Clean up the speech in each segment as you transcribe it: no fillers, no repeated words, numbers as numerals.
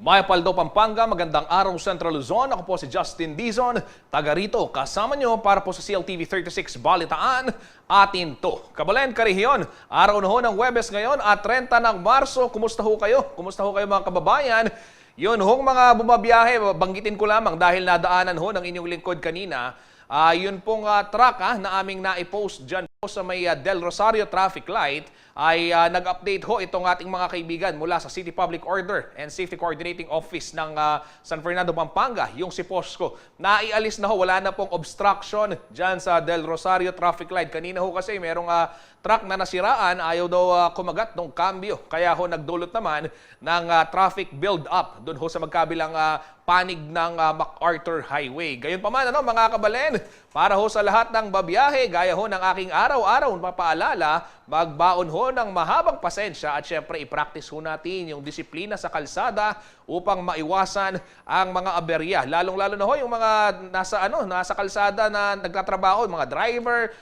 Mayapaldo, Pampanga, magandang araw Central Luzon. Ako po si Justin Dizon, taga rito. Kasama nyo para po sa CLTV 36 Balitaan, atin to. Kabalen, Karehiyon, araw na ho ng Huwebes ngayon at 30 ng Marso. Kumusta ho kayo? Kumusta ho kayo mga kababayan? Yun hong mga bumabiyahe, banggitin ko lamang dahil nadaanan ho ng inyong lingkod kanina. Yun pong truck na aming na-post dyan po sa may Del Rosario Traffic Light ay nag-update ho itong ating mga kaibigan mula sa City Public Order and Safety Coordinating Office ng San Fernando, Pampanga, yung si POSCO. Naialis na ho, wala na pong obstruction dyan sa Del Rosario Traffic Light. Kanina ho kasi merong truck na nasiraan, ayaw daw kumagat ng kambyo. Kaya ho nagdulot naman ng traffic build-up doon ho sa magkabilang panig ng MacArthur Highway. Gayunpaman, mga kabalen, para ho sa lahat ng babiyahe, gaya ho ng aking araw-araw mapaalala, magbaon ho ng mahabang pasensya at syempre i-practice ho natin yung disiplina sa kalsada upang maiwasan ang mga aberya. Lalong-lalo na ho yung mga nasa kalsada na nagtatrabaho, mga driver,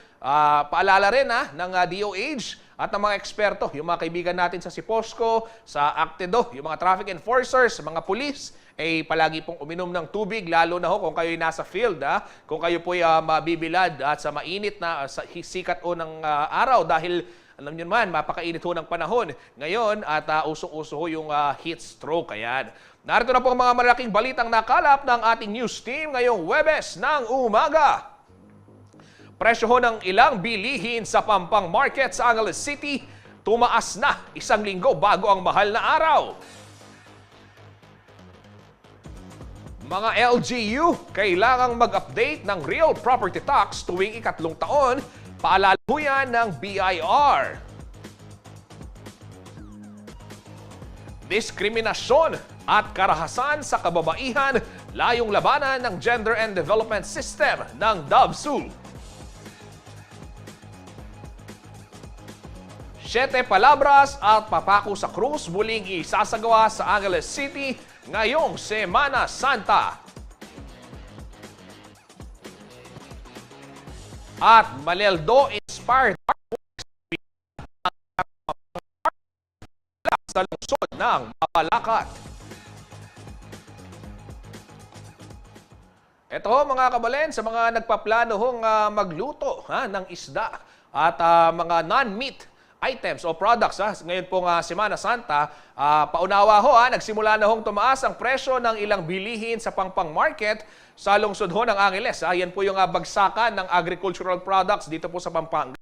paalala rin ng DOH at ng mga eksperto, yung mga kaibigan natin sa SIPOSCO, sa ACTEDO, yung mga traffic enforcers, mga pulis, palagi pong uminom ng tubig, lalo na ho kung kayo'y nasa field, kung kayo po'y mabibilad at sa mainit na sa sikat o ng araw dahil alam nyo naman, mapakainit ho ng panahon ngayon at usong-uso ho yung heat stroke. Ayan. Narito na po ang mga malaking balitang nakalap ng ating news team ngayong Huwebes ng umaga. Presyo ho ng ilang bilihin sa Pampang Market sa Angeles City tumaas na isang linggo bago ang mahal na araw. Mga LGU, kailangang mag-update ng real property tax tuwing ikatlong taon, paalala ho yan ng BIR. Diskriminasyon at karahasan sa kababaihan, layong labanan ng Gender and Development System ng DOVSU. 7 palabras at papako sa krus muling isasagawa sa Angeles City ngayong Semana Santa. At Maneldo-inspired artworks sa lungsod ng Mapalacat. Ito mga kabalen, sa mga nagpaplano hong magluto ng isda at mga non-meat items o products ngayon pong Semana Santa, paunawa ho nagsimula na hong tumaas ang presyo ng ilang bilihin sa Pampang Market sa lungsod ho ng Angeles. Yan po yung bagsakan ng agricultural products dito po sa Pampanga.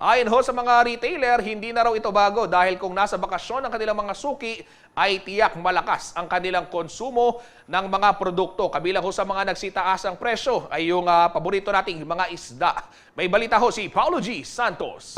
Ayon ho sa mga retailer, hindi na raw ito bago dahil kung nasa bakasyon ang kanilang mga suki ay tiyak malakas ang kanilang konsumo ng mga produkto. Kabilang ho sa mga nagsitaas ang presyo ay yung paborito nating mga isda. May balita ho si Paulo G. Santos.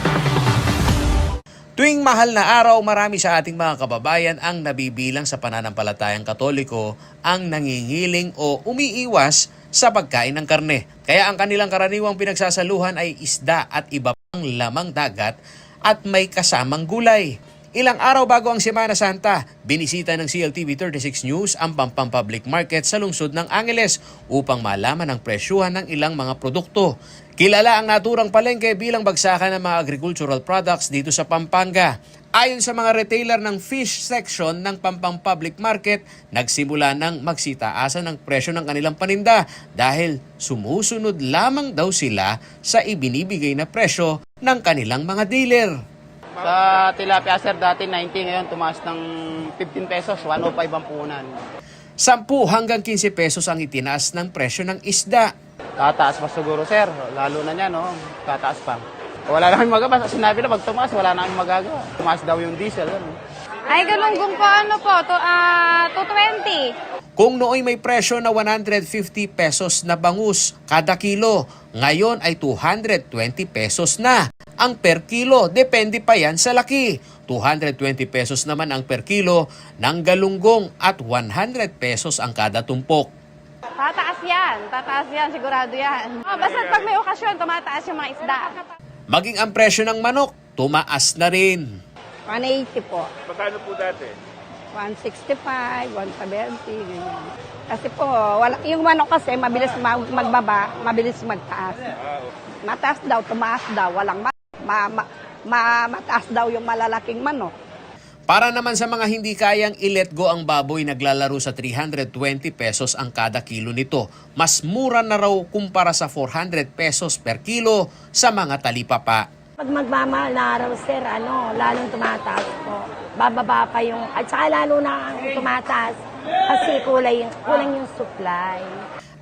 Tuwing mahal na araw, marami sa ating mga kababayan ang nabibilang sa pananampalatayang Katoliko ang nangingiling o umiiwas sa pagkain ng karne. Kaya ang kanilang karaniwang pinagsasaluhan ay isda at iba pang lamang dagat at may kasamang gulay. Ilang araw bago ang Semana Santa, binisita ng CLTV 36 News ang Pampang Public Market sa lungsod ng Angeles upang malaman ang presyuhan ng ilang mga produkto. Kilala ang naturang palengke bilang bagsakan ng mga agricultural products dito sa Pampanga. Ayon sa mga retailer ng fish section ng Pampang Public Market, nagsimula ng magsitaasan ng presyo ng kanilang paninda dahil sumusunod lamang daw sila sa ibinibigay na presyo ng kanilang mga dealer. Sa tilapia sir, dati 90, ngayon tumaas ng 15 pesos, 105 ang puhunan. 10 hanggang 15 pesos ang itinaas ng presyo ng isda. Tataas pa siguro sir, lalo na niya, no? Tataas pa. Wala na kami magagawa, sinabi na pag tumaas, wala na kami magagawa. Tumaas daw yung diesel. Ay, galunggong po, 220. Kung nooy may presyo na 150 pesos na bangus kada kilo, ngayon ay 220 pesos na ang per kilo. Depende pa yan sa laki. 220 pesos naman ang per kilo ng galunggong at 100 pesos ang kada tumpok. Tataas yan, sigurado yan. Basta pag may okasyon, tumataas yung mga isda. Maging ang presyo ng manok, tumaas na rin. 180 po. Magkano po dati? 165, 170, ganyan. Kasi po, yung manok kasi mabilis magbaba, mabilis magtaas. Mataas daw, tumaas daw, walang mataas daw yung malalaking manok. Para naman sa mga hindi kayang i-let go ang baboy, naglalaro sa 320 pesos ang kada kilo nito. Mas mura na raw kumpara sa 400 pesos per kilo sa mga talipapa. Pag magmamahal na araw, sir, lalong tumataas po. Bababa pa yung, at saka lalo na ang tumataas kasi kulang yung supply.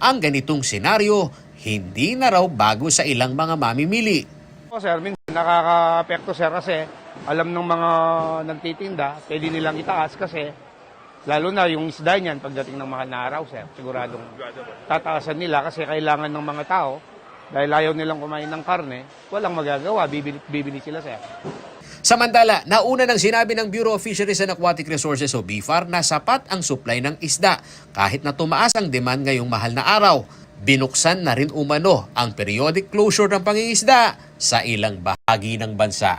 Ang ganitong senaryo, hindi na raw bago sa ilang mga mamimili. Sir, minsan nakaka-apekto, sir, kasi alam ng mga nagtitinda, pwede nilang itaas kasi lalo na yung isda niyan pagdating ng mahal na araw, sir. Siguradong tataasan nila kasi kailangan ng mga tao dahil ayaw nilang kumain ng karne, walang magagawa, bibili sila, sir. Samantala, nauna nang sinabi ng Bureau of Fisheries and Aquatic Resources o BFAR na sapat ang supply ng isda kahit na tumaas ang demand ngayong mahal na araw. Binuksan na rin umano ang periodic closure ng pangingisda sa ilang bahagi ng bansa.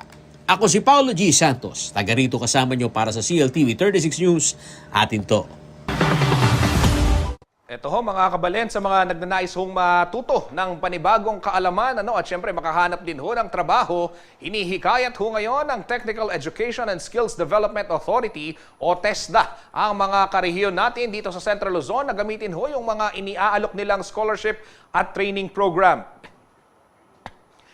Ako si Paulo G. Santos, taga rito kasama nyo para sa CLTV 36 News. Atin to. Ito ho mga kabalen sa mga nagnanais hong matuto ng panibagong kaalaman at syempre makahanap din ho ng trabaho, hinihikayat ho ngayon ng Technical Education and Skills Development Authority o TESDA ang mga karehiyon natin dito sa Central Luzon na gamitin ho yung mga iniaalok nilang scholarship at training program.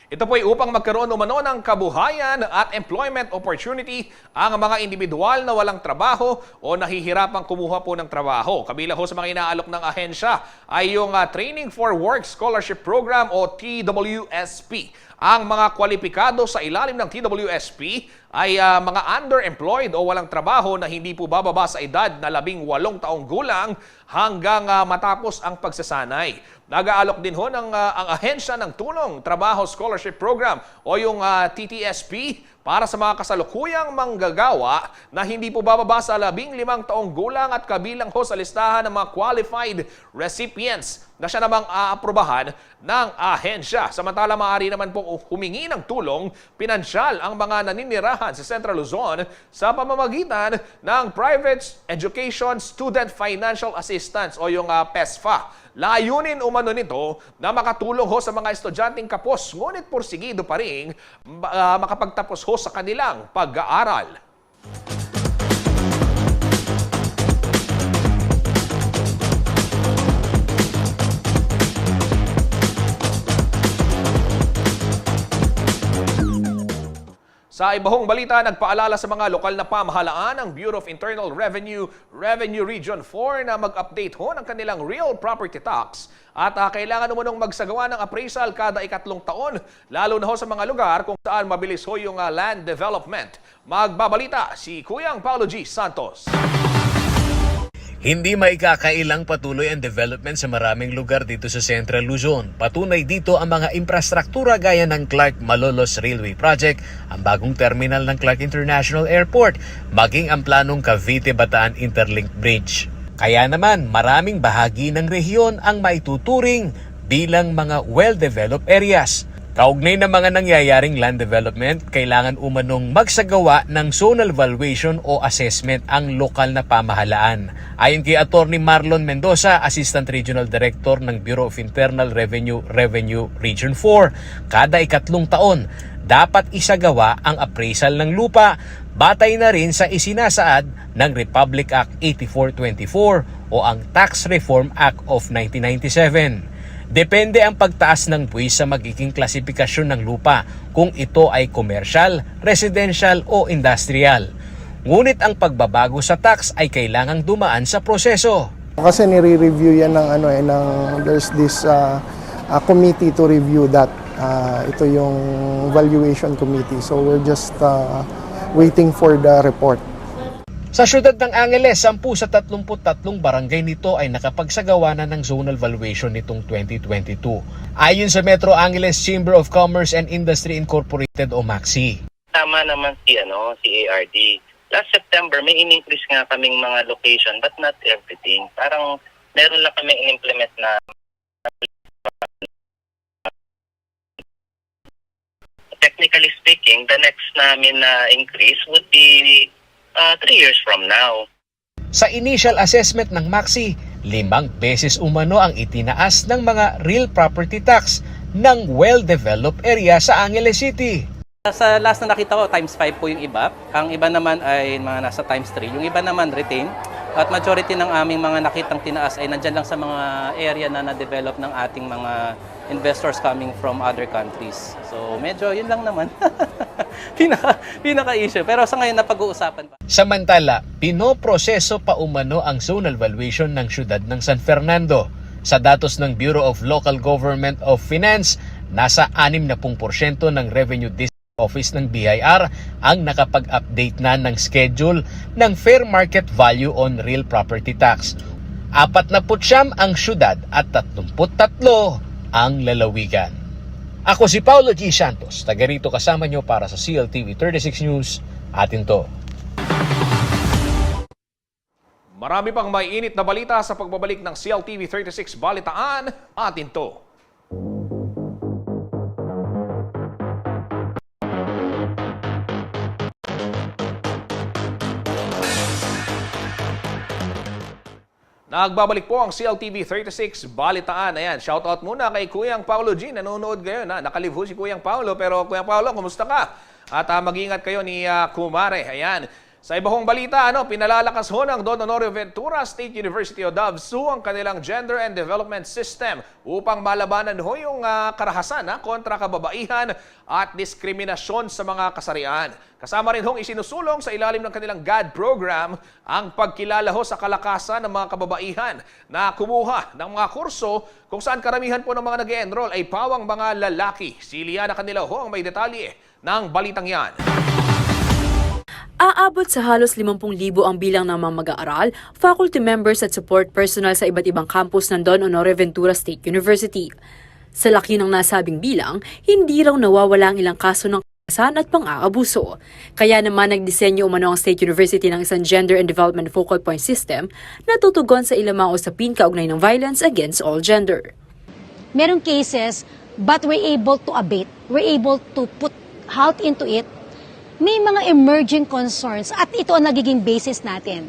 Ito po ay upang magkaroon umano ng kabuhayan at employment opportunity ang mga individual na walang trabaho o nahihirapang kumuha po ng trabaho. Kabila ho sa mga inaalok ng ahensya ay yung Training for Work Scholarship Program o TWSP. Ang mga kwalipikado sa ilalim ng TWSP ay mga underemployed o walang trabaho na hindi po bababa sa edad na 18 taong gulang hanggang matapos ang pagsasanay. Nag-aalok din ho ng ang ahensya ng tulong trabaho scholarship program o yung TTSP para sa mga kasalukuyang manggagawa na hindi po bababa sa 15 taong gulang at kabilang ho sa listahan ng mga qualified recipients na siya namang aaprubahan ng ahensya. Samantala, maaari naman po humingi ng tulong pinansyal ang mga naninirahan sa Central Luzon sa pamamagitan ng Private Education Student Financial Assistance o yung PESFA. Layunin umano nito na makatulong ho sa mga estudyanteng kapos, ngunit porsigido pa rin makapagtapos ho sa kanilang pag-aaral. Sa ibahong balita, nagpaalala sa mga lokal na pamahalaan ang Bureau of Internal Revenue, Revenue Region 4 na mag-update ho ng kanilang real property tax at kailangan umunong magsagawa ng appraisal kada 2 taon, lalo na ho sa mga lugar kung saan mabilis ho yung land development. Magbabalita si Kuyang Paulo G. Santos. Hindi maikakailang patuloy ang development sa maraming lugar dito sa Central Luzon. Patunay dito ang mga infrastruktura gaya ng Clark Malolos Railway Project, ang bagong terminal ng Clark International Airport, maging ang planong Cavite-Bataan Interlink Bridge. Kaya naman, maraming bahagi ng rehiyon ang maituturing bilang mga well-developed areas. Kaugnay ng mga nangyayaring land development, kailangan umanong magsagawa ng zonal valuation o assessment ang lokal na pamahalaan. Ayon kay Attorney Marlon Mendoza, Assistant Regional Director ng Bureau of Internal Revenue, Revenue Region 4, kada 2 taon, dapat isagawa ang appraisal ng lupa, batay na rin sa isinasaad ng Republic Act 8424 o ang Tax Reform Act of 1997. Depende ang pagtaas ng buwis sa magiging klasifikasyon ng lupa kung ito ay commercial, residential o industrial. Ngunit ang pagbabago sa tax ay kailangang dumaan sa proseso. Kasi nire-review yan there's this committee to review that. Ito yung valuation committee. So we're just waiting for the report. Sa siyudad ng Angeles, 10 sa 33 barangay nito ay nakapagsagawa na ng zonal valuation nitong 2022. Ayon sa Metro Angeles Chamber of Commerce and Industry Incorporated o MAXI. Tama naman si ARD. Last September may in-increase nga kaming mga location but not everything. Parang meron lang kami in-implement na technically speaking, the next namin na increase would be 3 years from now. Sa initial assessment ng MAXI, 5 beses umano ang itinaas ng mga real property tax ng well-developed area sa Angeles City. Sa last na nakita ko, times 5 po yung iba. Ang iba naman ay mga nasa times 3. Yung iba naman retain. At majority ng aming mga nakitang tinaas ay nandyan lang sa mga area na na-develop ng ating mga investors coming from other countries. So medyo yun lang naman. Pinaka-issue. Pero sa ngayon napag-uusapan pa. Samantala, pinoproseso pa umano ang zonal valuation ng siyudad ng San Fernando. Sa datos ng Bureau of Local Government of Finance, nasa 60% ng Revenue District Office ng BIR ang nakapag-update na ng schedule ng Fair Market Value on Real Property Tax. 49 ang syudad at 33 ang lalawigan. Ako si Paulo G. Santos, taga rito kasama nyo para sa CLTV 36 News. Atin to. Marami pang may init na balita sa pagbabalik ng CLTV 36 Balitaan. Atin to. Nagbabalik po ang CLTV 36 Balitaan. Ayan, shoutout muna kay Kuyang Paulo G. Nanonood ngayon. Nakalibho si Kuyang Paulo. Pero Kuyang Paulo, kumusta ka? At mag-ingat kayo ni Kumare. Ayan. Sa iba kong balita, pinalalakas ho ng Don Honorio Ventura State University o DAVSU ang kanilang Gender and Development System upang malabanan ho yung karahasan kontra kababaihan at diskriminasyon sa mga kasarian. Kasama rin hong isinusulong sa ilalim ng kanilang GAD program ang pagkilala ho sa kalakasan ng mga kababaihan na kumuha ng mga kurso kung saan karamihan po ng mga nag-e-enroll ay pawang mga lalaki. Si Liana Canila ho ang may detalye ng balitang yan. Aabot sa halos 50,000 ang bilang ng mga mag-aaral, faculty members at support personnel sa iba't ibang campus ng Don Honorio Ventura State University. Sa laki ng nasabing bilang, hindi raw nawawala ang ilang kaso ng karahasan at pang-aabuso. Kaya naman nagdisenyo umano ang State University ng isang Gender and Development Focal Point System na tutugon sa ilang mga usapin kaugnay ng violence against all gender. Merong cases, but we're able to abate. We're able to put halt into it. May mga emerging concerns at ito ang nagiging basis natin.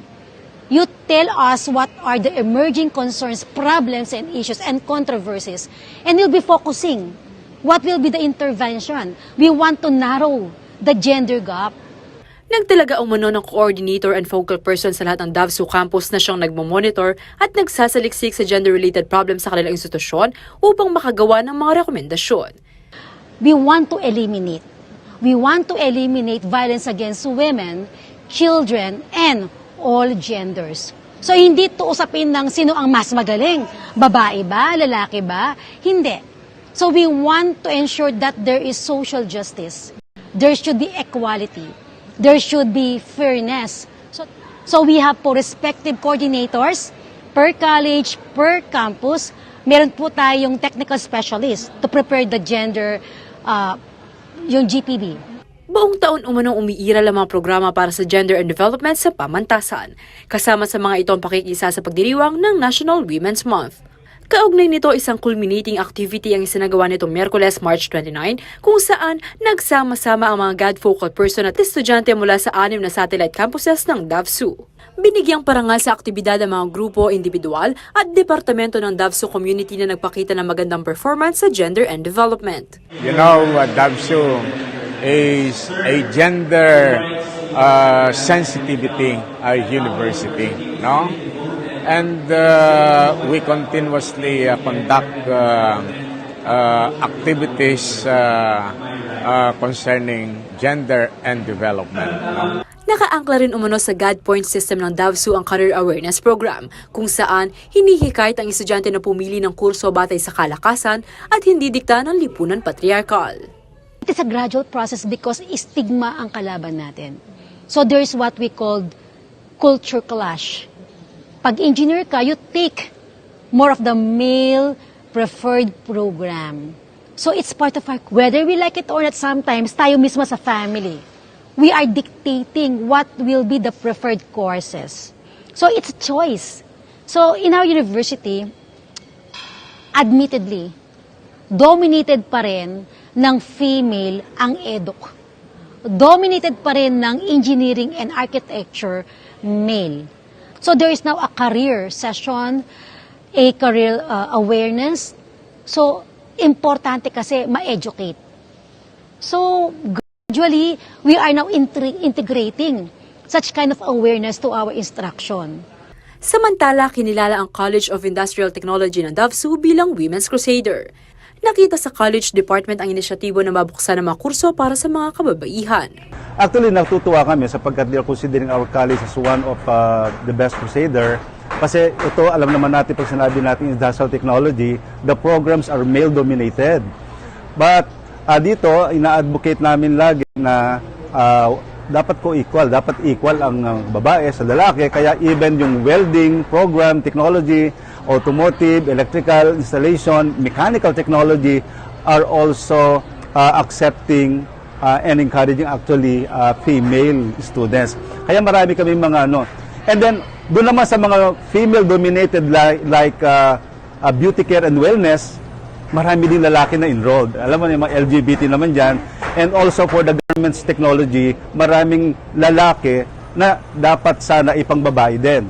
You tell us what are the emerging concerns, problems, and issues and controversies, and we'll be focusing. What will be the intervention? We want to narrow the gender gap. Nagtalaga umano ng coordinator and focal person sa lahat ng DAVSU campus na siyang nagmamonitor at nagsasaliksik sa gender-related problems sa kanilang institusyon upang makagawa ng mga rekomendasyon. We want to eliminate violence against women, children, and all genders. So hindi to usapin ng sino ang mas magaling, babae ba, lalaki ba? Hindi. So we want to ensure that there is social justice. There should be equality. There should be fairness. So we have po respective coordinators per college, per campus. Meron po tayong technical specialist to prepare the gender yung GPD. Buong taon umanong umiiral ang mga programa para sa gender and development sa pamantasan. Kasama sa mga ito ang pakikisa sa pagdiriwang ng National Women's Month. Kaugnay nito isang culminating activity ang isinagawa nitong Miyerkules, March 29, kung saan nagsama-sama ang mga GAD focal person at estudyante mula sa 6 na satellite campuses ng DAVSU. Binigyang parangal sa aktibidad ang mga grupo, individual at departamento ng DAVSU community na nagpakita ng magandang performance sa gender and development. You know, DAVSU is a gender sensitivity university, no? And we continuously conduct activities concerning gender and development. No? Nakaangkla rin umano sa GAD Point System ng DAVSU ang Career Awareness Program, kung saan hinihikayat ang estudyante na pumili ng kurso batay sa kalakasan at hindi dikta ng lipunan patriarkal. It is a gradual process because stigma ang kalaban natin. So there's what we call culture clash. Pag engineer ka, you take more of the male preferred program. So it's part of our, whether we like it or not, sometimes tayo mismo sa family, we are dictating what will be the preferred courses. So it's a choice. So in our university, admittedly, dominated pa rin ng female ang eduk. Dominated pa rin ng engineering and architecture male. So there is now a career session, a career awareness. So importante kasi ma-educate. So Gradually, we are now integrating such kind of awareness to our instruction. Samantala, kinilala ang College of Industrial Technology ng Davao bilang Women's Crusader. Nakita sa College Department ang inisyatibo na mabuksan ng mga kurso para sa mga kababaihan. Actually, natutuwa kami sapagkat they are considering our college as one of the best crusader. Kasi ito, alam naman natin pag sinabi natin industrial technology, the programs are male-dominated. But dito, ina-advocate namin lagi na dapat equal ang babae sa lalaki. Kaya even yung welding program, technology, automotive, electrical installation, mechanical technology are also accepting and encouraging actually female students. Kaya marami kami mga ano. And then, doon naman sa mga female-dominated like beauty care and wellness, marami din lalaki na enrolled. Alam mo, yung mga LGBT naman dyan. And also for the garments technology, maraming lalaki na dapat sana ipang babae din.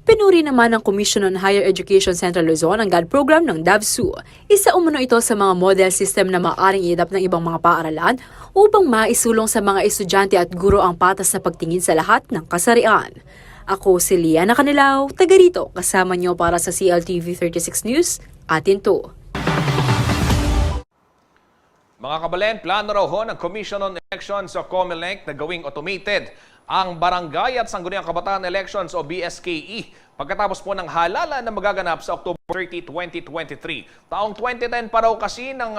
Pinuri naman ng Commission on Higher Education Central Luzon ang GAD program ng DAVSU. Isa umano ito sa mga model system na maaaring i-adapt ng ibang mga paaralan upang maisulong sa mga estudyante at guro ang patas na pagtingin sa lahat ng kasarian. Ako si Liana Canilaw, taga rito, kasama niyo para sa CLTV 36 News, atin to. Mga kabalen, plano raw ho ng Commission on Elections o COMELEC na gawing automated ang Barangay at Sangguniang Kabataan Elections o BSKE pagkatapos po ng halalan na magaganap sa October 30, 2023. Taong 2010 pa raw kasi nang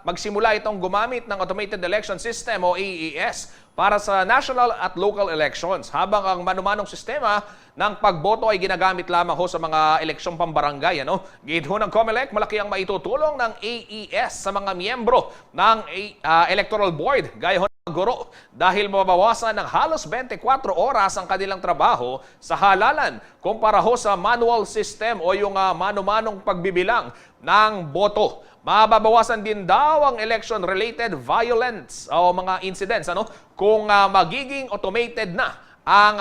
magsimula itong gumamit ng Automated Election System o AES para sa national at local elections, habang ang manumanong sistema ng pagboto ay ginagamit lamang ho sa mga eleksyong pambarangay. Gid ho ng COMELEC, malaki ang maitutulong ng AES sa mga miyembro ng Electoral Board, gaya ho ng guro, dahil mababawasan ng halos 24 oras ang kanilang trabaho sa halalan kumpara ho sa manual system o yung mano-manong pagbibilang ng boto. Mababawasan din daw ang election-related violence o mga incidents kung magiging automated na ang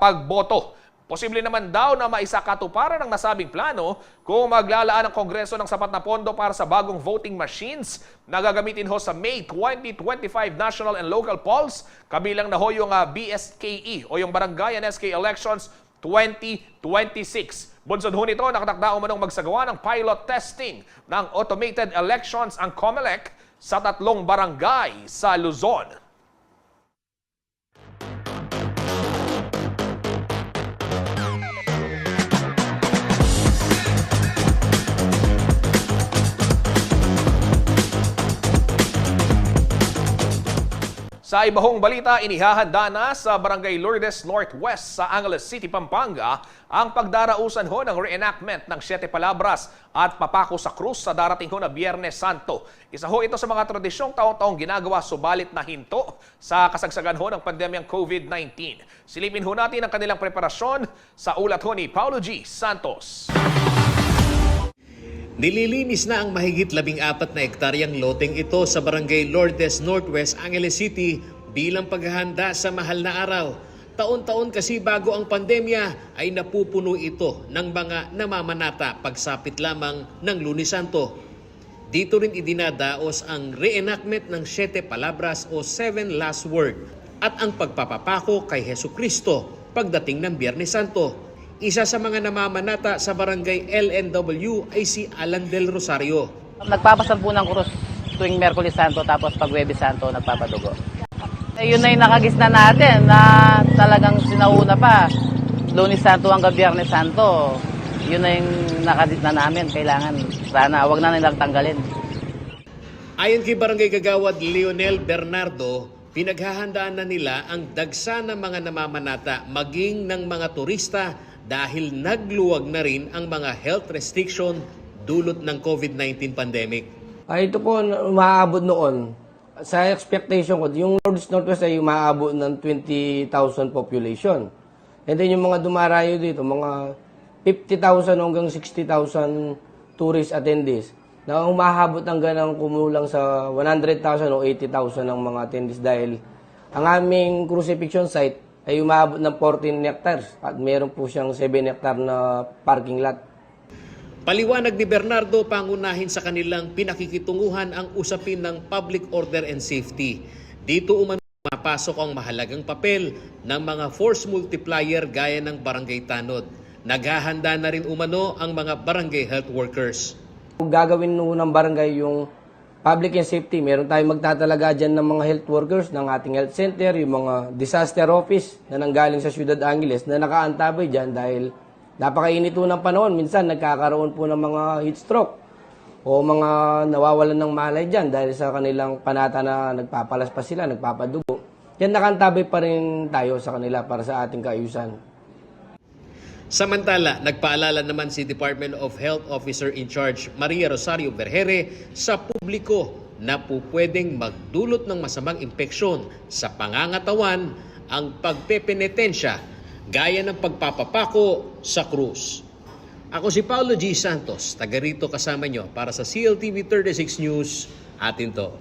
pagboto. Posible naman daw na maisakatuparan ng nasabing plano kung maglalaan ang Kongreso ng sapat na pondo para sa bagong voting machines na gagamitin ho sa May 2025 national and local polls, kabilang na ho yung BSKE o yung Barangay and SK Elections 2026. Bunsod ho nito, nakatakda umanong magsagawa ng pilot testing ng automated elections ang COMELEC sa 3 barangay sa Luzon. Sa ibahong balita, inihahanda na sa Barangay Lourdes Northwest sa Angeles City, Pampanga ang pagdarausan ho ng reenactment ng 7 Palabras at Papako sa Krus sa darating ho na Biyernes Santo. Isa ho ito sa mga tradisyong taon-taong ginagawa subalit na hinto sa kasagsagan ho ng pandemyang COVID-19. Silipin ho natin ang kanilang preparasyon sa ulat ho ni Paulo G. Santos. Nililinis na ang mahigit 14 na hektaryang loteng ito sa Barangay Lourdes Northwest, Angeles City bilang paghahanda sa mahal na araw. Taon-taon kasi bago ang pandemya ay napupuno ito ng mga namamanata pagsapit lamang ng Lunes Santo. Dito rin idinadaos ang reenactment ng 7 Palabras o 7 Last Word at ang pagpapapako kay Hesukristo pagdating ng Biyernes Santo. Isa sa mga namamanata sa Barangay LNW ay si Alan Del Rosario. Nagpapasampu ng krus tuwing Miyerkules Santo, tapos pag Huwebes Santo nagpapadugo. Yun na yung nakagisna natin na talagang sinauna pa. Lunes Santo hanggang Biyernes Santo, yun na yung nakaditna namin. Kailangan, sana, wag na nilang tanggalin. Ayon kay Barangay Kagawad Leonel Bernardo, pinaghahandaan na nila ang dagsa ng mga namamanata maging ng mga turista dahil nagluwag na rin ang mga health restriction dulot ng COVID-19 pandemic. Ito po umaabot noon. Sa expectation ko, yung Lourdes Northwest ay umaabot ng 20,000 population. And then yung mga dumarayo dito, mga 50,000 hanggang 60,000 tourist attendees na umahabot ng ganang kumulang sa 100,000 o 80,000 ng mga attendees dahil ang aming crucifixion site ay umaabot ng 14 hectares at meron po siyang 7 hectare na parking lot. Paliwanag ni Bernardo, pangunahin sa kanilang pinakikitunguhan ang usapin ng public order and safety. Dito umano mapasok ang mahalagang papel ng mga force multiplier gaya ng barangay tanod. Naghahanda na rin umano ang mga barangay health workers. Kung gagawin ng barangay yung public and safety, meron tayong magtatalaga dyan ng mga health workers ng ating health center, yung mga disaster office na nanggaling sa Ciudad Angeles na nakaantabay dyan dahil napakainit po ng panahon. Minsan nagkakaroon po ng mga heat stroke o mga nawawalan ng malay dyan dahil sa kanilang panata na nagpapalaspas sila, nagpapadugo. Yan nakantabay pa rin tayo sa kanila para sa ating kaayusan. Samantala, nagpaalala naman si Department of Health Officer in Charge Maria Rosario Vergere sa publiko na pupwedeng magdulot ng masamang impeksyon sa pangangatawan ang pagpepenitensya gaya ng pagpapapako sa krus. Ako si Paulo G. Santos, taga rito kasama nyo para sa CLTV 36 News. Atin to.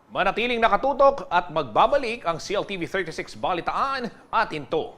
Manatiling nakatutok at magbabalik ang CLTV 36 Balitaan. Atin to.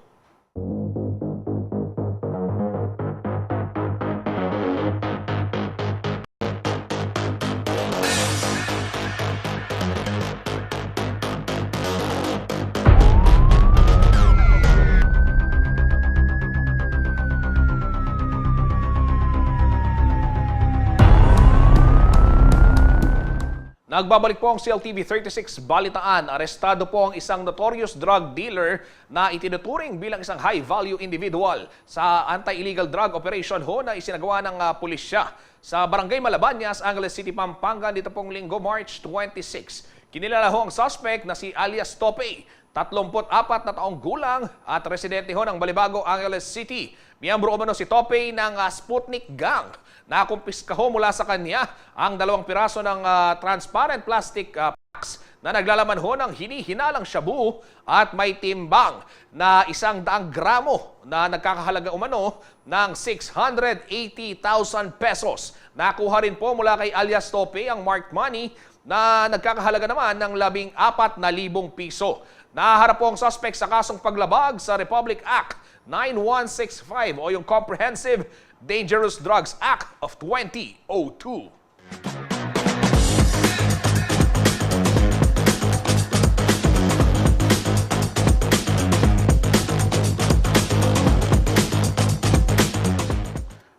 Nagbabalik po ang CLTV 36 Balitaan. Arestado po ang isang notorious drug dealer na itinuturing bilang isang high-value individual sa anti-illegal drug operation ho na isinagawa ng pulisya sa Barangay Malabanyas, Angeles City, Pampanga dito pong Linggo, March 26. Kinilala ho ang suspect na si alias Tope, 34 na taong gulang at residente ho ng Balibago, Angeles City. Miyembro umano si Tope ng Sputnik Gang. Nakumpiska ho mula sa kanya ang 2 piraso ng transparent plastic packs na naglalaman ho ng hinihinalang shabu at may timbang na 100 gramo na nagkakahalaga umano ng 680,000 pesos. Nakuha rin po mula kay alias Tope ang marked money na nagkakahalaga naman ng 14,000 piso. Naharap po ang suspect sa kasong paglabag sa Republic Act 9165 o yung Comprehensive Dangerous Drugs Act of 2002.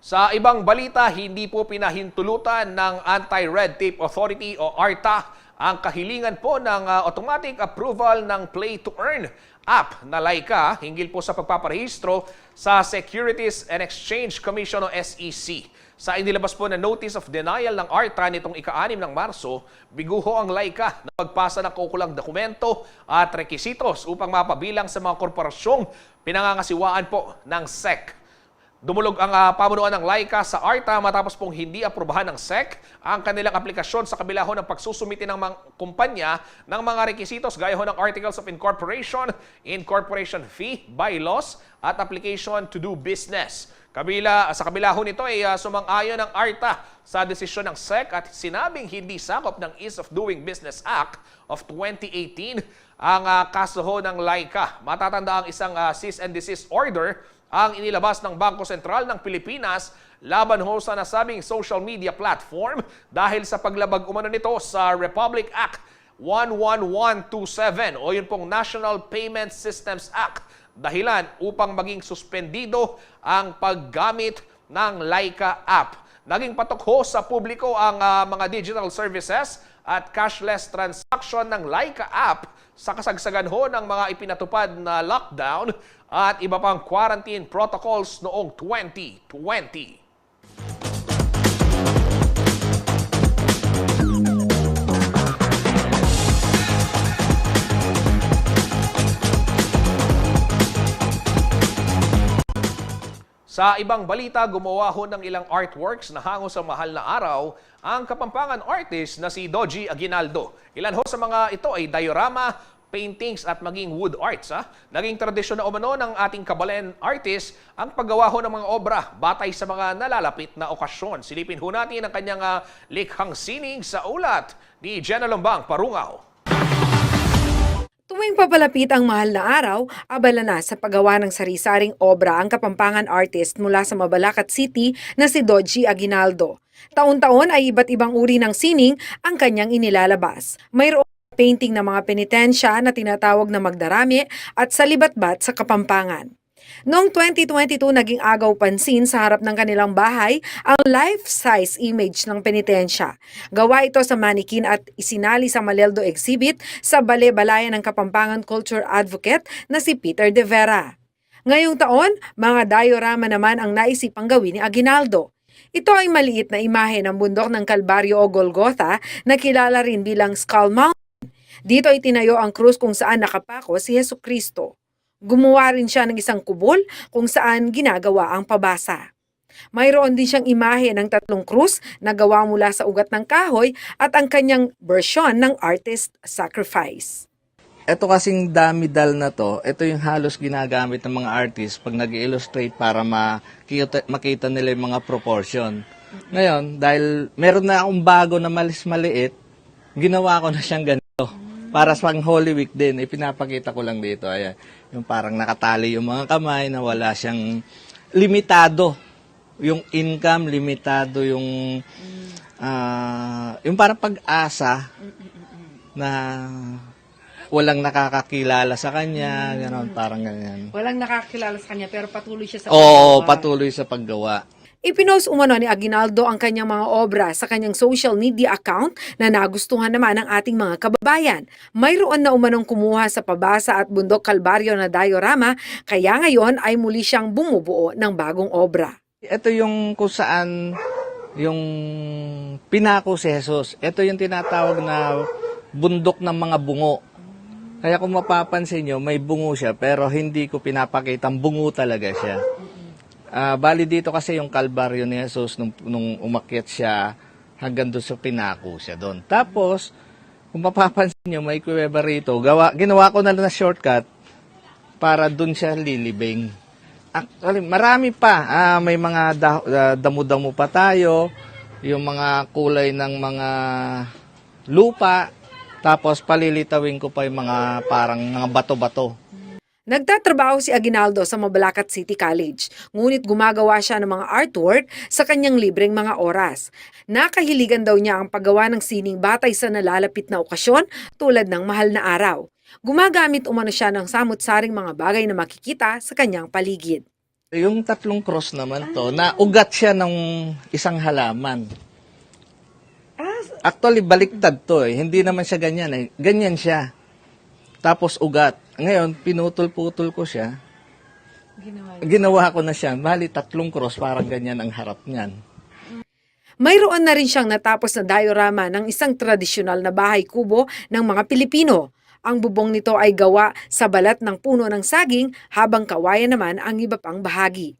Sa ibang balita, hindi po pinahintulutan ng Anti-Red Tape Authority o ARTA ang kahilingan po ng automatic approval ng Play to Earn app na Laika hinggil po sa pagpaparehistro sa Securities and Exchange Commission o SEC. Sa inilabas po na Notice of Denial ng ARTA nitong ika-6 ng Marso, biguho ang Laika na magpasa ng kaukulang dokumento at rekisitos upang mapabilang sa mga korporasyong pinangangasiwaan po ng SEC. Dumulog ang pamunuan ng Laika sa ARTA matapos pong hindi aprobahan ng SEC ang kanilang aplikasyon sa kabila ho ng pagsusumiti ng mga kumpanya ng mga rekisitos gaya ho ng Articles of Incorporation, Incorporation Fee, Bylaws at Application to do Business. Sa kabila ho nito ay sumang-ayon ng ARTA sa desisyon ng SEC at sinabing hindi sakop ng Ease of Doing Business Act of 2018 ang kaso ho ng Laika. Matatanda ang isang cease and desist order ang inilabas ng Bangko Sentral ng Pilipinas laban ho sa nasabing social media platform dahil sa paglabag umano nito sa Republic Act 11127 o yun pong National Payment Systems Act. Dahilan upang maging suspendido ang paggamit ng Laika app. Naging patok ho sa publiko ang mga digital services at cashless transaction ng Laika app sa kasagsagan ho ng mga ipinatupad na lockdown at iba pang quarantine protocols noong 2020. Sa ibang balita, gumawa ho ng ilang artworks na hango sa mahal na araw ang Kapampangan artist na si Doji Aguinaldo. Ilan ho sa mga ito ay diorama, paintings at maging wood arts. Naging tradisyon na umano ng ating Kabalen artist ang paggawa ho ng mga obra batay sa mga nalalapit na okasyon. Silipin ho natin ang kanyang likhang sining sa ulat ni Jenna Lombang Parungaw. Tuwing papalapit ang mahal na araw, abala na sa paggawa ng sari-saring obra ang Kapampangan artist mula sa Mabalacat City na si Dodgy Aguinaldo. Taon-taon ay iba't ibang uri ng sining ang kanyang inilalabas. Mayroong painting ng mga penitensya na tinatawag na Magdarami at Salibatbat sa Kapampangan. Noong 2022, naging agaw pansin sa harap ng kanilang bahay ang life-size image ng penitensya. Gawa ito sa manikin at isinali sa Maleldo exhibit sa Bale-Balayan ng Kapampangan Culture Advocate na si Peter De Vera. Ngayong taon, mga diorama naman ang naisipang gawin ni Aguinaldo. Ito ay maliit na imahe ng bundok ng Kalbaryo o Golgotha na kilala rin bilang Skull Mountain. Dito itinayo ang krus kung saan nakapako si Jesucristo. Gumawa rin siya ng isang kubol kung saan ginagawa ang pabasa. Mayroon din siyang imahe ng 3 krus na gawa mula sa ugat ng kahoy at ang kanyang version ng artist sacrifice. Ito kasing dami-dal na to, ito yung halos ginagamit ng mga artist pag nag-illustrate para makita nila yung mga proportion. Ngayon, dahil meron na akong bago na maliit, ginawa ko na siyang ganito. Para sa Holy Week din, ipinapakita ko lang dito. Ayan, yung parang nakatali yung mga kamay na wala siyang limitado. Yung income, limitado yung parang pag-asa na walang nakakakilala sa kanya, gano'n, parang ganyan. Walang nakakilala sa kanya pero patuloy siya sa Oo, patuloy sa paggawa. Ipinost umano ni Aguinaldo ang kanyang mga obra sa kanyang social media account na nagustuhan naman ng ating mga kababayan. Mayroon na umanong kumuha sa pabasa at bundok Kalbaryo na diorama, kaya ngayon ay muli siyang bumubuo ng bagong obra. Ito yung kung saan yung pinako si Jesus. Ito yung tinatawag na bundok ng mga bungo. Kaya kung mapapansin nyo, may bungo siya pero hindi ko pinapakitang bungo talaga siya. Bali dito kasi yung Kalbaryo ni Jesus nung umakyat siya hanggang doon sa pinako siya doon. Tapos, kung mapapansin nyo, may kuweba rito. Ginawa ko na shortcut para doon siya lilibing. Actually, marami pa. May mga damo-damo pa tayo. Yung mga kulay ng mga lupa. Tapos palilitawin ko pa yung mga parang mga bato-bato. Nagtatrabaho si Aguinaldo sa Mabalacat City College, ngunit gumagawa siya ng mga artwork sa kanyang libreng mga oras. Nakahiligan daw niya ang paggawa ng sining batay sa nalalapit na okasyon tulad ng mahal na araw. Gumagamit umano siya ng samut-saring mga bagay na makikita sa kanyang paligid. Yung 3 cross naman to, na ugat siya ng isang halaman. Actually, baliktad to eh. Hindi naman siya ganyan eh. Ganyan siya. Tapos ugat. Ngayon, pinutol-putol ko siya. Ginawa ko na siya. Bali, 3 cross, parang ganyan ang harap niyan. Mayroon na rin siyang natapos na diorama ng isang tradisyonal na bahay kubo ng mga Pilipino. Ang bubong nito ay gawa sa balat ng puno ng saging habang kawayan naman ang iba pang bahagi.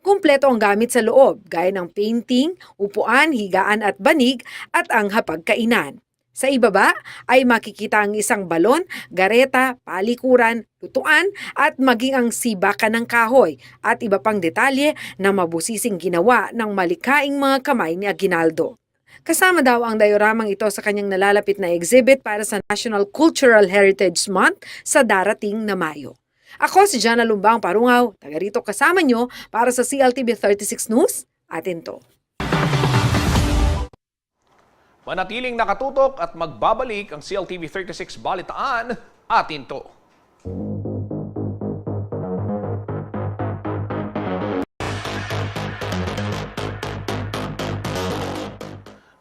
Kumpleto ang gamit sa loob, gaya ng painting, upuan, higaan at banig at ang hapagkainan. Sa ibaba ay makikita ang isang balon, gareta, palikuran, lutuan at maging ang sibakan ng kahoy at iba pang detalye na mabusising ginawa ng malikhaing mga kamay ni Aguinaldo. Kasama daw ang dioramang ito sa kanyang nalalapit na exhibit para sa National Cultural Heritage Month sa darating na Mayo. Ako si Jana Lumbang Parungaw, taga rito kasama nyo para sa CLTV 36 News, atin to. Manatiling nakatutok at magbabalik ang CLTV 36 Balitaan, atin to.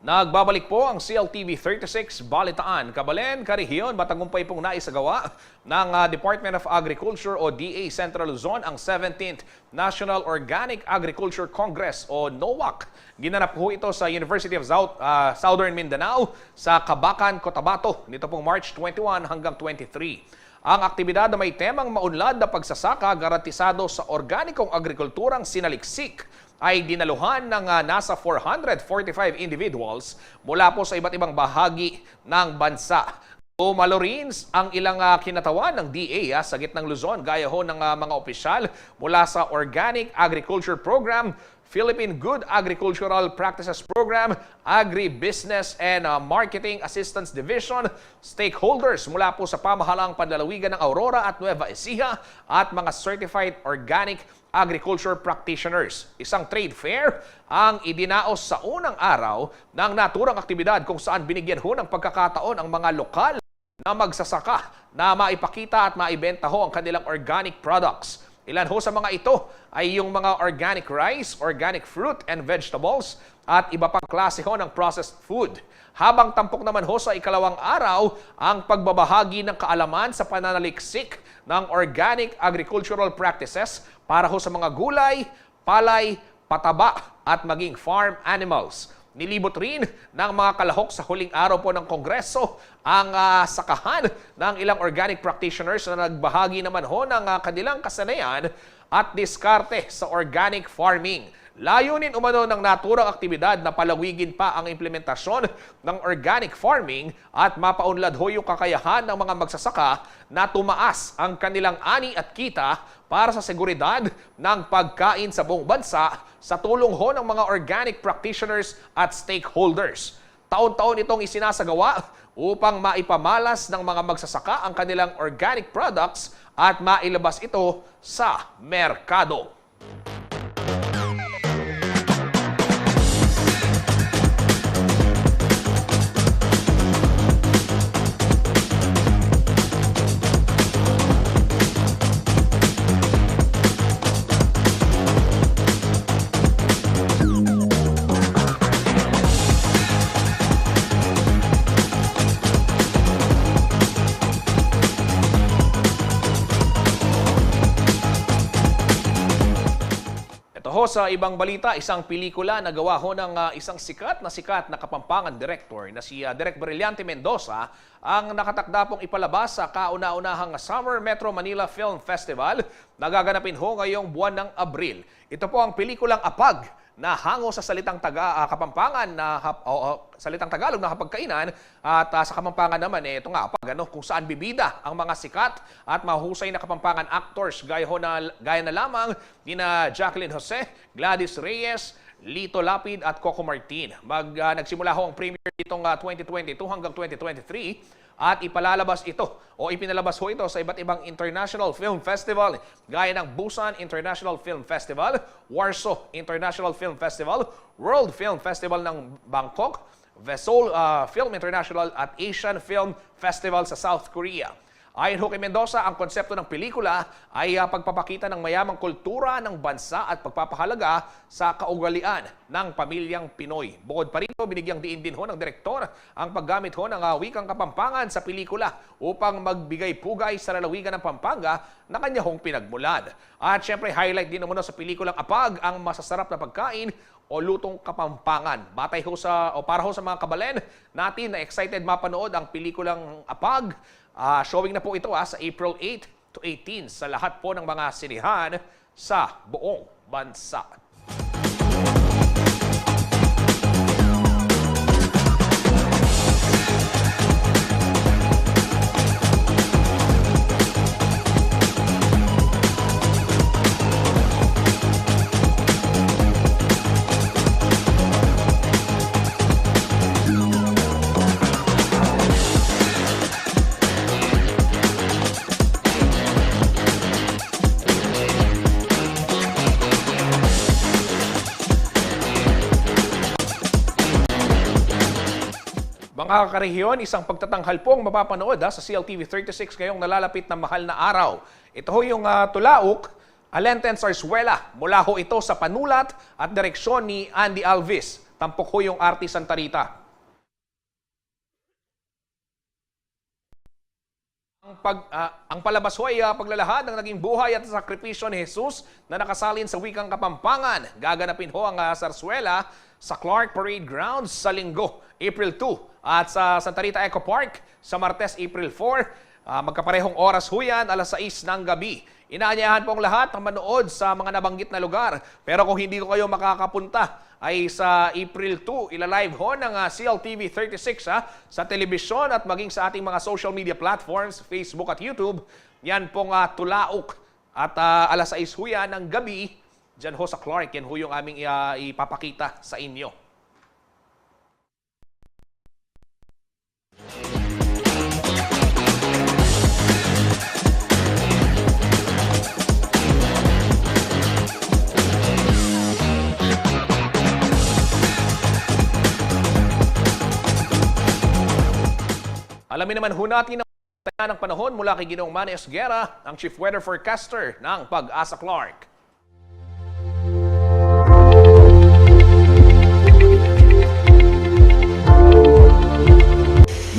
Nagbabalik po ang CLTV 36 Balitaan. Kabalen, Karihiyon, matagumpay pong naisagawa ng Department of Agriculture o DA Central Luzon ang 17th National Organic Agriculture Congress o NOAC. Ginanap po ito sa University of Southern Mindanao sa Cabacan, Cotabato nito pong March 21 hanggang 23. Ang aktibidad na may temang maunlad na pagsasaka garantisado sa organikong agrikulturang sinaliksik ay dinaluhan ng nasa 445 individuals mula po sa iba't ibang bahagi ng bansa. Umalo rin ang ilang kinatawan ng DA sa gitnang Luzon gaya ho ng mga opisyal mula sa Organic Agriculture Program, Philippine Good Agricultural Practices Program, Agribusiness and Marketing Assistance Division, stakeholders mula po sa pamahalaang panlalawigan ng Aurora at Nueva Ecija at mga Certified Organic Agriculture Practitioners. Isang trade fair ang idinaos sa unang araw ng naturang aktibidad kung saan binigyan ho ng pagkakataon ang mga lokal na magsasaka na maipakita at maibenta ho ang kanilang organic products. Ilan ho sa mga ito ay yung mga organic rice, organic fruit and vegetables at iba pang klase ho ng processed food. Habang tampok naman ho sa ikalawang araw ang pagbabahagi ng kaalaman sa pananaliksik ng organic agricultural practices para ho sa mga gulay, palay, pataba at maging farm animals. Nilibot rin ng mga kalahok sa huling araw po ng Kongreso ang sakahan ng ilang organic practitioners na nagbahagi naman ho ng kanilang kasanayan at diskarte sa organic farming. Layunin umano ng naturang aktibidad na palawigin pa ang implementasyon ng organic farming at mapaunlad ho yung kakayahan ng mga magsasaka na tumaas ang kanilang ani at kita para sa seguridad ng pagkain sa buong bansa sa tulong ho ng mga organic practitioners at stakeholders. Taon-taon itong isinasagawa upang maipamalas ng mga magsasaka ang kanilang organic products at mailabas ito sa merkado. Sa ibang balita, isang pelikula na gawa ho ng isang sikat na Kapampangan director na si Direk Brillante Mendoza ang nakatakda pong ipalabas sa kauna-unahang Summer Metro Manila Film Festival na gaganapin ho ngayong buwan ng Abril. Ito po ang pelikulang Apag na hango sa salitang Kapampangan na salitang Tagalog na hapagkainan at sa Kapampangan naman ito nga Apag kung saan bibida ang mga sikat at mahusay na Kapampangan actors gaya na lamang nina Jacqueline Jose, Gladys Reyes, Lito Lapid at Coco Martin. Nagsimula ho ang premiere nitong 2022 hanggang 2023 at ipalalabas ito o ipinalabas ho ito sa iba't ibang international film festival gaya ng Busan International Film Festival, Warsaw International Film Festival, World Film Festival ng Bangkok, Seoul Film International at Asian Film Festival sa South Korea. Ayon ho kay Mendoza, ang konsepto ng pelikula ay pagpapakita ng mayamang kultura ng bansa at pagpapahalaga sa kaugalian ng pamilyang Pinoy. Bukod pa rito, binigyang diin din ho ng direktor ang paggamit ho ng wikang Kapampangan sa pelikula upang magbigay pugay sa lalawigan ng Pampanga na kanya hong pinagmulan. At syempre, highlight din naman sa pelikulang Apag ang masasarap na pagkain o lutong Kapampangan. Batay ho para ho sa mga kabalen natin na excited mapanood ang pelikulang Apag. Showing na po ito sa April 8 to 18 sa lahat po ng mga sinihan sa buong bansa. Mga kakarehiyon, isang pagtatanghal pong mapapanood sa CLTV 36 ngayong nalalapit na mahal na araw. Ito ho yung Tulaok, Alenten Zarzuela. Mula ho ito sa panulat at direksyon ni Andy Alvis. Tampok ho yung Arti Santa Rita. Ang palabas ho ay paglalahad ng naging buhay at sakripisyo ni Jesus na nakasalin sa wikang Kapampangan. Gaganapin ho ang Zarzuela sa Clark Parade Grounds sa Linggo, April 2. At sa Santa Rita Eco Park sa Martes, April 4. Magkaparehong oras ho yan, alas 6 ng gabi. Inaanyayahan pong lahat na manood sa mga nabanggit na lugar. Pero kung hindi ko kayo makakapunta, ay sa April 2, ilalive ho ng CLTV 36 sa telebisyon at maging sa ating mga social media platforms, Facebook at YouTube. Yan pong Tulaok. At alas 6 ho yan ng gabi Diyan ho sa Clark, yan ho yung aming ipapakita sa inyo. Alamin naman ho natin ang ng panahon mula kay Ginoong Manny Esguera, ang Chief Weather Forecaster ng Pag-asa Clark.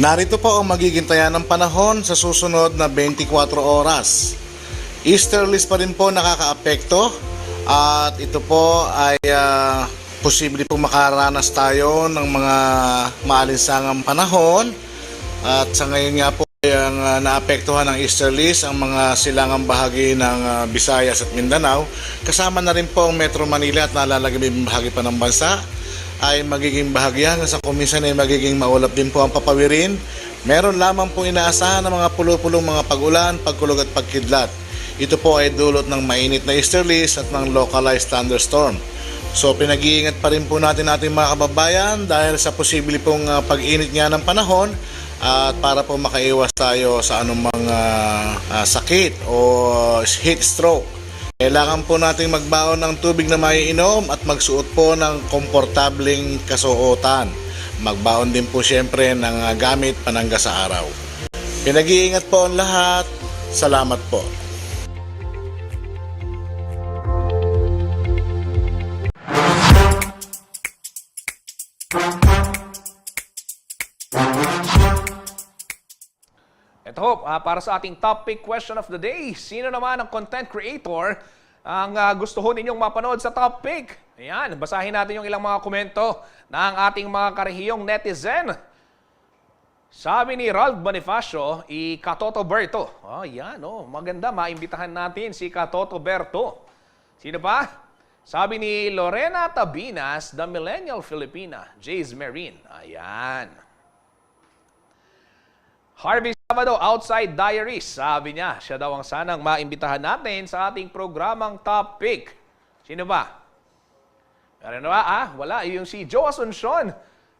Narito po ang magiging taya ng panahon sa susunod na 24 oras. Easterlies pa rin po nakakaapekto at ito po ay posible po makaranas tayo ng mga maalinsangang panahon. At sa ngayon nga po ang naapektuhan ng easterlies ang mga silangang bahagi ng Visayas at Mindanao. Kasama na rin po ang Metro Manila at nalalagay bahagi pa ng bansa ay magiging bahagya hanggang sa kuminsan ay magiging maulap din po ang papawirin. Meron lamang po inaasahan ng mga pulo-pulong mga pag-ulan, pagkulog at pagkidlat. Ito po ay dulot ng mainit na easterlies at ng localized thunderstorm. So pinag-iingat pa rin po natin ating mga kababayan dahil sa posible pong pag-init nga ng panahon at para po makaiwas tayo sa anumang sakit o heat stroke. Kailangan po natin magbaon ng tubig na maiinom at magsuot po ng komportableng kasuotan. Magbaon din po siyempre ng gamit panangga sa araw. Pinag-iingat po ang lahat. Salamat po. Ito ho, para sa ating topic question of the day, sino naman ang content creator ang gusto ho ninyong mapanood sa topic? Ayan, basahin natin yung ilang mga komento ng ating mga karehiyong netizen. Sabi ni Ralph Bonifacio, Katoto Berto. Oh, yan, maganda, maimbitahan natin si Katoto Berto. Sino pa? Sabi ni Lorena Tabinas, The Millennial Filipina, Jace Marine. Ayan. Harvey Sabado, Outside Diaries. Sabi niya, siya daw ang sanang maimbitahan natin sa ating programang topic. Sino ba? Meron na ba? Wala. Yung si Joe Asuncion.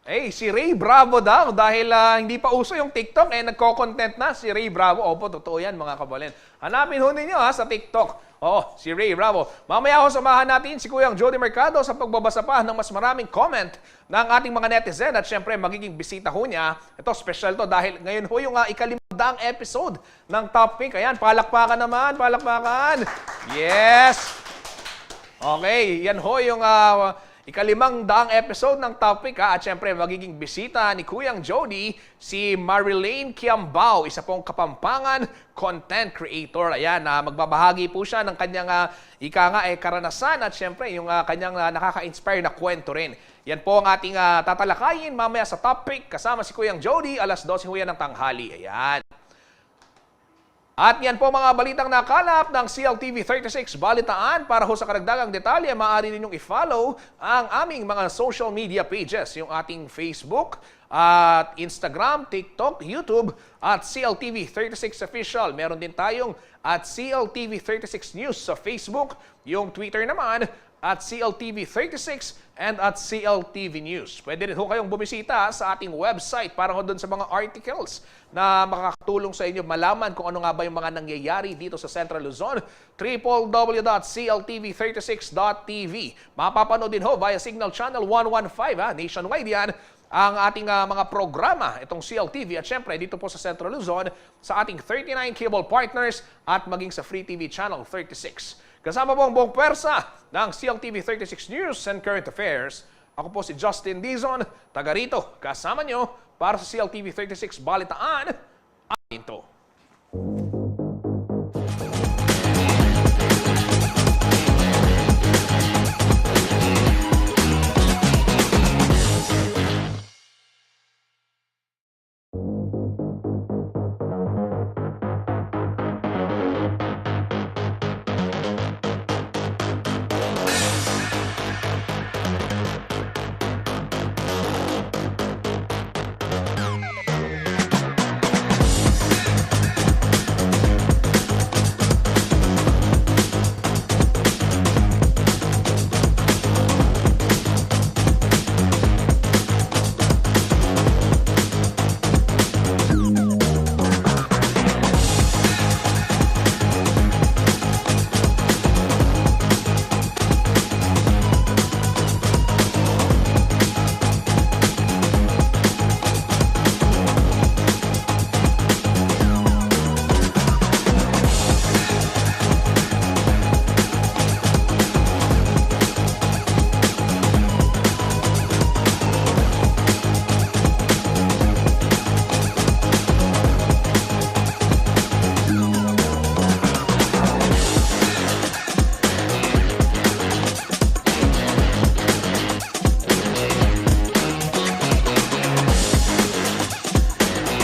Si Ray Bravo daw dahil hindi pa uso yung TikTok, nagko-content na si Ray Bravo. Opo, totoo yan mga kabalen. Hanapin ho ninyo sa TikTok. Si Ray Bravo. Mamaya ho samahan natin si Kuyang Jody Mercado sa pagbabasa pa ng mas maraming comment ng ating mga netizen at syempre magiging bisita ho niya. Ito, special to dahil ngayon ho yung 500th episode ng topic. Ayan, palakpakan naman, palakpakan. Yes! Okay, yan ho yung 500th episode ng topic at syempre magiging bisita ni Kuyang Jody si Marilyn Kiambao, isa pong Kapampangan content creator. Ayan, magbabahagi po siya ng kanyang karanasan at syempre yung kanyang nakaka-inspire na kwento rin. Yan po ang ating tatalakayin mamaya sa topic kasama si Kuyang Jody, alas 12 ho yan ng tanghali. Ayan. At yan po mga balitang nakalap ng CLTV 36 Balitaan. Para ho sa karagdagang detalye, maaari ninyong i-follow ang aming mga social media pages. Yung ating Facebook, at Instagram, TikTok, YouTube, at CLTV 36 Official. Meron din tayong at CLTV 36 News sa Facebook. Yung Twitter naman, at CLTV 36 and at CLTV News. Pwede rin ho kayong bumisita sa ating website para ho doon sa mga articles na makakatulong sa inyo malaman kung ano nga ba yung mga nangyayari dito sa Central Luzon. www.cltv36.tv. Mapapanood din ho via Signal Channel 115, nationwide yan, ang ating mga programa, itong CLTV at syempre dito po sa Central Luzon sa ating 39 cable partners at maging sa Free TV Channel 36. Kasama po ang buong pwersa ng CLTV 36 News and Current Affairs. Ako po si Justin Dizon, taga rito, kasama nyo para sa CLTV 36 Balitaan. Atin to.